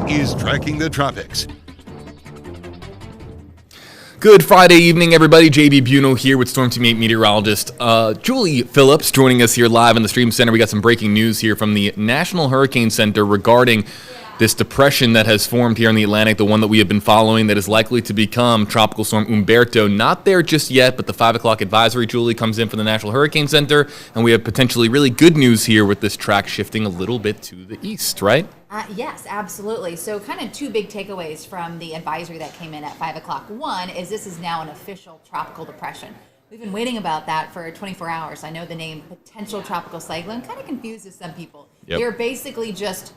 is Tracking the Tropics. Good Friday evening, everybody. JB Buno here with Storm Team 8 meteorologist Julie Phillips joining us here live in the Stream Center. We got some breaking news here from the National Hurricane Center regarding this depression that has formed here in the Atlantic, the one that we have been following that is likely to become Tropical Storm Umberto. Not there just yet, but the 5 o'clock advisory, Julie, comes in from the National Hurricane Center, and we have potentially really good news here with this track shifting a little bit to the east, right? Yes, absolutely. So kind of two big takeaways from the advisory that came in at 5 o'clock. One is this is now an official tropical depression. We've been waiting about that for 24 hours. I know the name potential tropical cyclone kind of confuses some people. Yep. They're basically just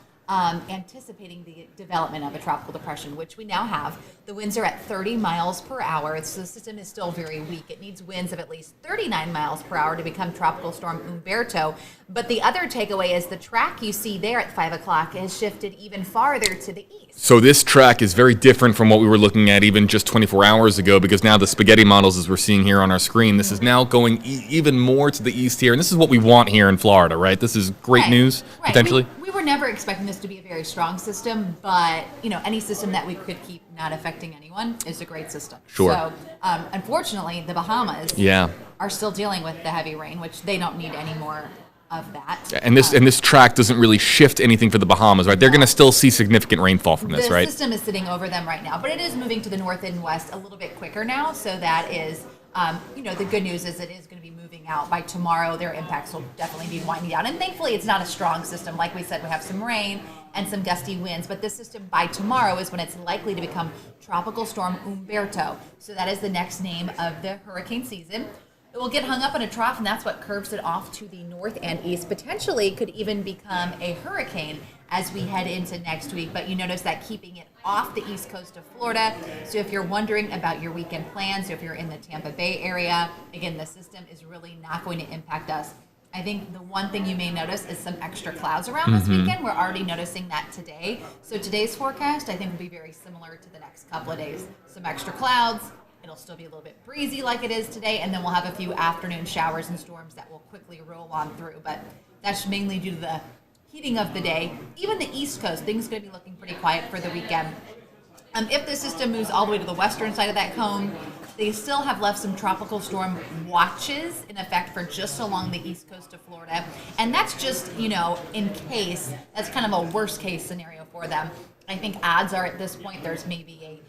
anticipating the development of a tropical depression, which we now have. The winds are at 30 miles per hour. So the system is still very weak. It needs winds of at least 39 miles per hour to become Tropical Storm Umberto. But the other takeaway is the track you see there at 5 o'clock has shifted even farther to the east. So this track is very different from what we were looking at even just 24 hours ago, because now the spaghetti models, as we're seeing here on our screen, this is now going even more to the east here. And this is what we want here in Florida, right? This is great news, potentially. We were never expecting this to be a very strong system, but any system that we could keep not affecting anyone is a great system. Sure. So unfortunately, the Bahamas are still dealing with the heavy rain, which they don't need any more of that. And this track doesn't really shift anything for the Bahamas, right? They're going to still see significant rainfall from this, right? The system is sitting over them right now, but it is moving to the north and west a little bit quicker now. So that is, the good news is it is going to be moving out. By tomorrow, their impacts will definitely be winding down. And thankfully, it's not a strong system. Like we said, we have some rain and some gusty winds, but this system by tomorrow is when it's likely to become Tropical Storm Umberto. So that is the next name of the hurricane season. It will get hung up in a trough, and that's what curves it off to the north and east. Potentially could even become a hurricane as we head into next week. But you notice that keeping it off the east coast of Florida. So if you're wondering about your weekend plans, if you're in the Tampa Bay area, again, the system is really not going to impact us. I think the one thing you may notice is some extra clouds around this weekend. We're already noticing that today. So today's forecast, I think, will be very similar to the next couple of days. Some extra clouds. It'll still be a little bit breezy like it is today, and then we'll have a few afternoon showers and storms that will quickly roll on through. But that's mainly due to the heating of the day. Even the East Coast, things are going to be looking pretty quiet for the weekend. If the system moves all the way to the western side of that cone, they still have left some tropical storm watches in effect for just along the east coast of Florida. And that's just, in case, that's kind of a worst case scenario for them. I think odds are at this point there's maybe a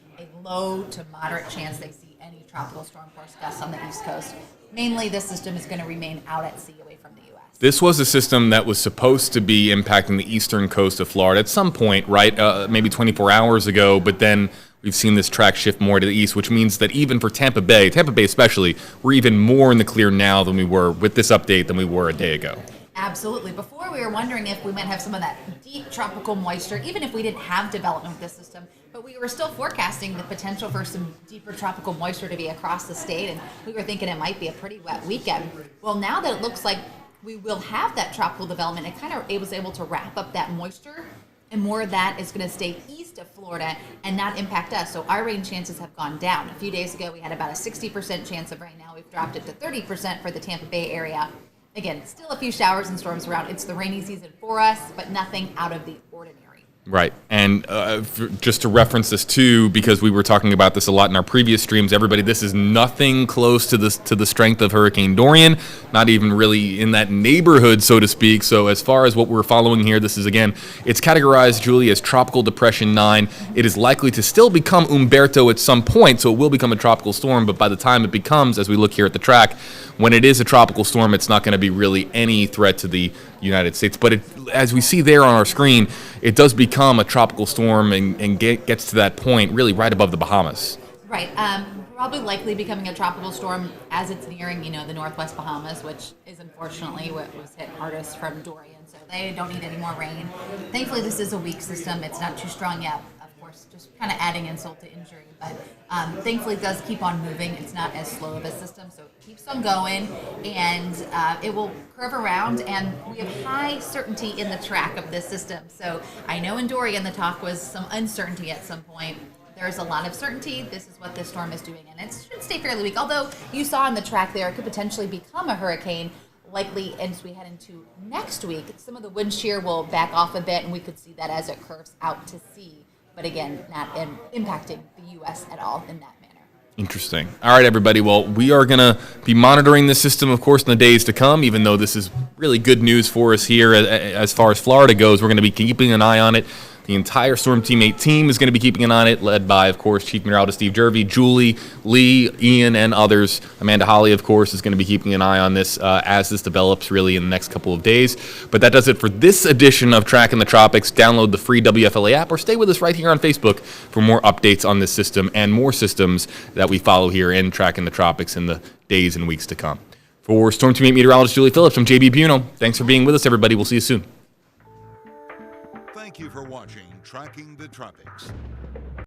low to moderate chance they see any tropical storm force gusts on the east coast. Mainly, this system is going to remain out at sea away from the U.S. This was a system that was supposed to be impacting the eastern coast of Florida at some point, right? Maybe 24 hours ago, but then we've seen this track shift more to the east, which means that even for Tampa Bay especially, we're even more in the clear now than we were with this update than we were a day ago. Absolutely. Before, we were wondering if we might have some of that deep tropical moisture, even if we didn't have development with this system, but we were still forecasting the potential for some deeper tropical moisture to be across the state, and we were thinking it might be a pretty wet weekend. Well, now that it looks like we will have that tropical development, it kind of was able to wrap up that moisture, and more of that is going to stay east of Florida and not impact us. So our rain chances have gone down. A few days ago, we had about a 60% chance of rain. Now we've dropped it to 30% for the Tampa Bay area. Again, still a few showers and storms around. It's the rainy season for us, but nothing out of the ordinary. Right. And just to reference this too, because we were talking about this a lot in our previous streams, everybody, this is nothing close to the strength of Hurricane Dorian, not even really in that neighborhood, so to speak. So as far as what we're following here, this is, again, it's categorized, Julie, as Tropical Depression 9. It is likely to still become Umberto at some point, so it will become a tropical storm, but by the time it becomes, as we look here at the track, when it is a tropical storm, it's not going to be really any threat to the United States. But as we see there on our screen, it does become a tropical storm and gets to that point really right above the Bahamas. Right. Probably likely becoming a tropical storm as it's nearing, the northwest Bahamas, which is unfortunately what was hit hardest from Dorian. So they don't need any more rain. Thankfully, this is a weak system. It's not too strong yet. Of course, just kind of adding insult to injury. But thankfully, it does keep on moving. It's not as slow of a system, so it keeps on going, and it will curve around, and we have high certainty in the track of this system. So I know in Dorian, the talk was some uncertainty at some point. There's a lot of certainty. This is what this storm is doing, and it should stay fairly weak. Although you saw on the track there, it could potentially become a hurricane, likely as we head into next week. Some of the wind shear will back off a bit, and we could see that as it curves out to sea. but again, not impacting the U.S. at all in that manner. Interesting. All right, everybody. Well, we are going to be monitoring this system, of course, in the days to come, even though this is really good news for us here as far as Florida goes. We're going to be keeping an eye on it. The entire Storm Team 8 team is going to be keeping an eye on it, led by, of course, Chief Meteorologist Steve Jervey, Julie, Lee, Ian, and others. Amanda Holly, of course, is going to be keeping an eye on this as this develops really in the next couple of days. But that does it for this edition of Tracking the Tropics. Download the free WFLA app or stay with us right here on Facebook for more updates on this system and more systems that we follow here in Tracking the Tropics in the days and weeks to come. For Storm Team 8 meteorologist Julie Phillips, I'm JB Buno. Thanks for being with us, everybody. We'll see you soon. Thank you for watching Tracking the Tropics.